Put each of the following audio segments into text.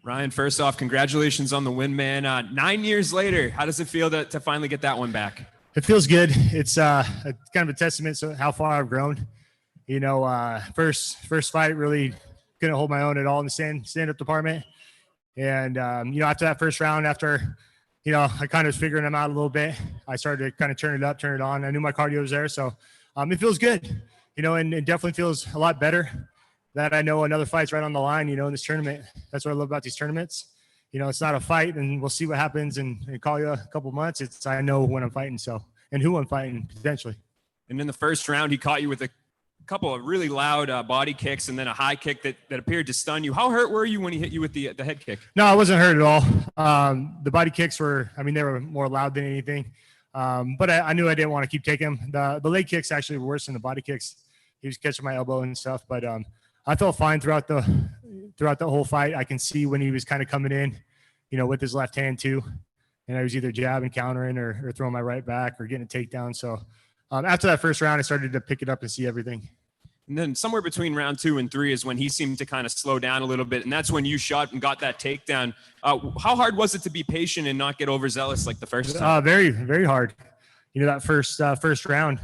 Ryan, first off, congratulations on the win, man. 9 years later, how does it feel to finally get that one back? It feels good. It's kind of a testament to how far I've grown. You know, first fight really couldn't hold my own at all in the stand-up department. And, you know, after that first round, after, you know, I kind of was figuring them out a little bit, I started to kind of turn it up, turn it on. I knew my cardio was there. So it feels good, you know, and it definitely feels a lot better that I know another fight's right on the line, you know, in this tournament. That's what I love about these tournaments. You know, it's not a fight and we'll see what happens and call you a couple months. It's, I know when I'm fighting, so, and who I'm fighting potentially. And in the first round, he caught you with a couple of really loud body kicks and then a high kick that appeared to stun you. How hurt were you when he hit you with the head kick? No, I wasn't hurt at all. The body kicks were, I mean, they were more loud than anything. But I knew I didn't want to keep taking them. The leg kicks actually were worse than the body kicks. He was catching my elbow and stuff, but I felt fine throughout the whole fight. I can see when he was kind of coming in, you know, with his left hand too. And I was either jabbing, countering, or throwing my right back or getting a takedown. So after that first round, I started to pick it up and see everything. And then somewhere between round 2 and 3 is when he seemed to kind of slow down a little bit. And that's when you shot and got that takedown. How hard was it to be patient and not get overzealous like the first time? Very, very hard. You know, that first round,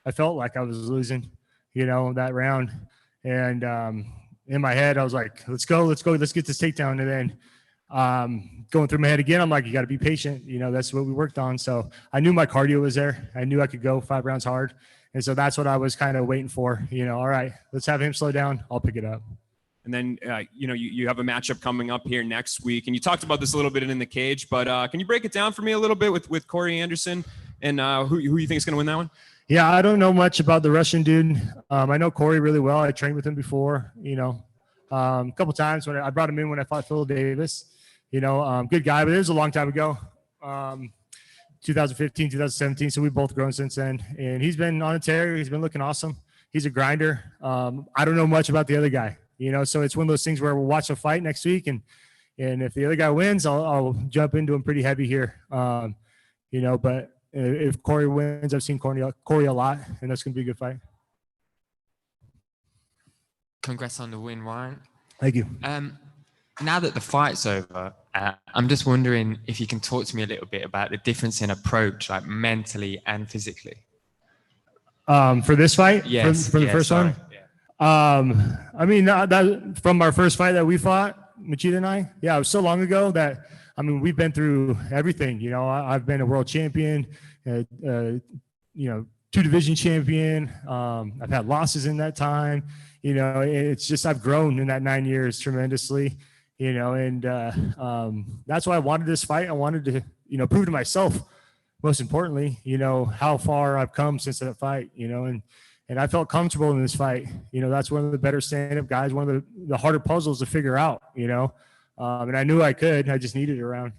I felt like I was losing, you know, that round. And in my head, I was like, let's go, let's get this takedown. And then going through my head again, I'm like, you got to be patient. You know, that's what we worked on. So I knew my cardio was there. I knew I could go 5 rounds hard. And so that's what I was kind of waiting for. You know, all right, let's have him slow down. I'll pick it up. And then, you know, you have a matchup coming up here next week. And you talked about this a little bit in the cage. But can you break it down for me a little bit with Corey Anderson and who you think is going to win that one? Yeah, I don't know much about the Russian dude. I know Corey really well. I trained with him before, you know, a couple times when I brought him in when I fought Phil Davis. You know, good guy, but it was a long time ago, 2015, 2017. So we've both grown since then. And he's been on a tear. He's been looking awesome. He's a grinder. I don't know much about the other guy, you know, so it's one of those things where we'll watch a fight next week. And if the other guy wins, I'll jump into him pretty heavy here, you know, but if Corey wins, I've seen Corey a lot, and that's going to be a good fight. Congrats on the win, Ryan. Thank you. Now that the fight's over, I'm just wondering if you can talk to me a little bit about the difference in approach, like mentally and physically. For this fight? Yes. For the first one? Yeah. I mean, that from our first fight that we fought, Machida and I, yeah, it was so long ago that, I mean, we've been through everything. You know, I've been a world champion, you know, 2 division champion. I've had losses in that time. You know, it's just I've grown in that 9 years tremendously. You know, and that's why I wanted this fight. I wanted to, you know, prove to myself, most importantly, you know, how far I've come since that fight. You know, and I felt comfortable in this fight. You know, that's one of the better stand-up guys. One of the harder puzzles to figure out. You know. And I knew I could. I just needed it around.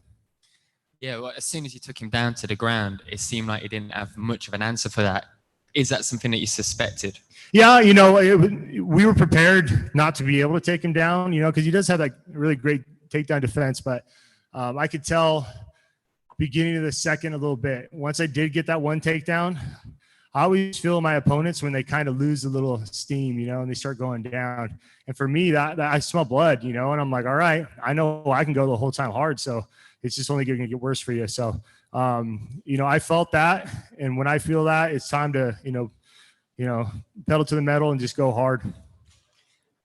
Yeah, well, as soon as you took him down to the ground, it seemed like he didn't have much of an answer for that. Is that something that you suspected? Yeah, you know, we were prepared not to be able to take him down, you know, because he does have like really great takedown defense. But I could tell beginning of the second a little bit. Once I did get that one takedown, I always feel my opponents when they kind of lose a little steam, you know, and they start going down. And for me, that I smell blood, you know, and I'm like, all right, I know I can go the whole time hard. So it's just only going to get worse for you. So, you know, I felt that. And when I feel that, it's time to, you know, pedal to the metal and just go hard.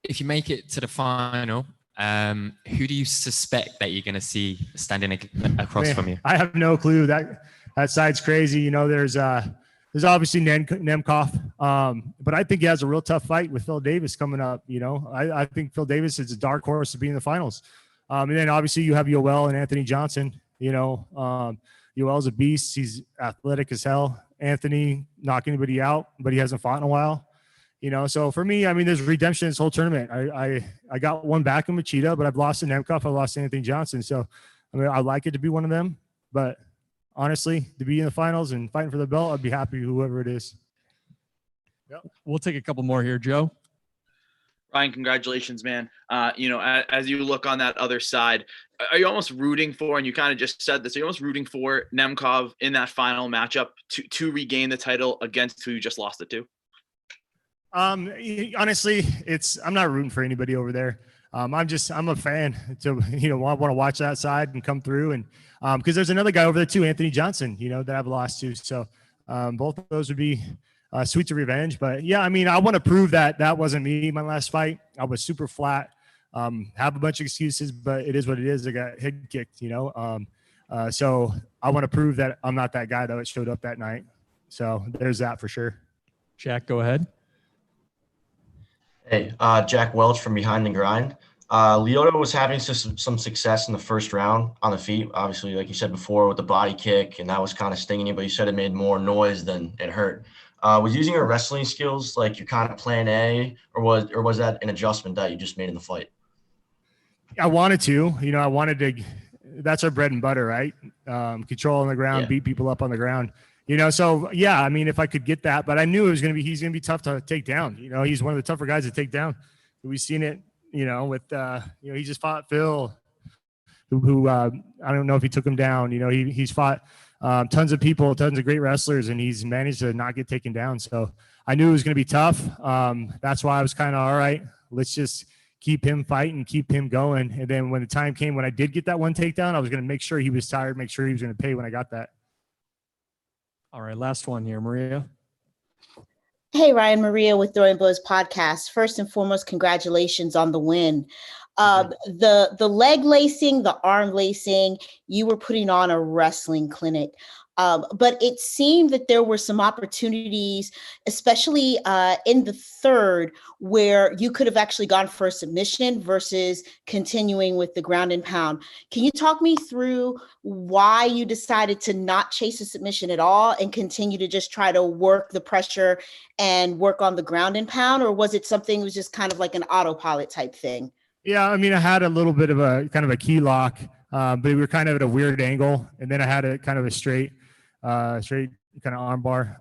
If you make it to the final, who do you suspect that you're going to see standing across from you? I have no clue. That side's crazy. You know, there's obviously Nemkov, but I think he has a real tough fight with Phil Davis coming up. You know, I think Phil Davis is a dark horse to be in the finals. And then obviously you have Yoel and Anthony Johnson. You know, Yoel's a beast. He's athletic as hell. Anthony knock anybody out, but he hasn't fought in a while. You know, so for me, I mean, there's redemption in this whole tournament. I got one back in Machida, but I've lost to Nemkov. I lost to Anthony Johnson. So, I mean, I'd like it to be one of them, but honestly, to be in the finals and fighting for the belt, I'd be happy whoever it is. Yep. We'll take a couple more here. Joe? Ryan, congratulations, man. You know, as you look on that other side, are you almost rooting for, and you kind of just said this, are you almost rooting for Nemkov in that final matchup to regain the title against who you just lost it to? Honestly, I'm not rooting for anybody over there. I'm a fan to, want to watch that side and come through. And because there's another guy over there too, Anthony Johnson, that I've lost to. So both of those would be sweet to revenge. But yeah, I mean, I want to prove that wasn't me my last fight. I was super flat, have a bunch of excuses, but it is what it is. I got head kicked, so I want to prove that I'm not that guy that showed up that night. So there's that for sure. Jack, go ahead. Hey, Jack Welch from Behind the Grind. Lyoto was having some success in the first round on the feet. Obviously, like you said before, with the body kick, and that was kind of stinging you, but you said it made more noise than it hurt. Was using your wrestling skills like your kind of plan A, or was that an adjustment that you just made in the fight? I wanted to, that's our bread and butter, right? Control on the ground, beat people up on the ground. So yeah, I mean, if I could get that, but I knew he's going to be tough to take down. He's one of the tougher guys to take down. We've seen it, with, he just fought Phil, who I don't know if he took him down. He's fought tons of people, tons of great wrestlers, and he's managed to not get taken down. So I knew it was going to be tough. That's why I was kind of, all right, let's just keep him fighting, keep him going. And then when the time came, when I did get that one takedown, I was going to make sure he was tired, make sure he was going to pay when I got that. All right, last one here, Maria. Hey, Ryan, Maria with Throwing Blows podcast. First and foremost, congratulations on the win. The leg lacing, the arm lacing, you were putting on a wrestling clinic. But it seemed that there were some opportunities, especially in the third, where you could have actually gone for a submission versus continuing with the ground and pound. Can you talk me through why you decided to not chase a submission at all and continue to just try to work the pressure and work on the ground and pound? Or was it something that was just kind of like an autopilot type thing? Yeah, I mean, I had a little bit of a kind of a key lock, but we were kind of at a weird angle. And then I had a kind of a straight kind of arm bar.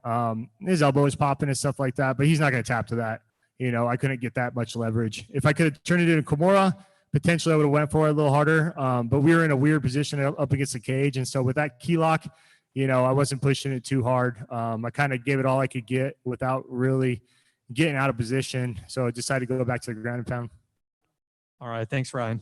His elbow was popping and stuff like that, but he's not going to tap to that. I couldn't get that much leverage. If I could have turned it into Kimura, potentially I would have went for it a little harder. But we were in a weird position up against the cage. And so with that key lock, I wasn't pushing it too hard. I kind of gave it all I could get without really getting out of position. So I decided to go back to the ground and pound. All right. Thanks, Ryan.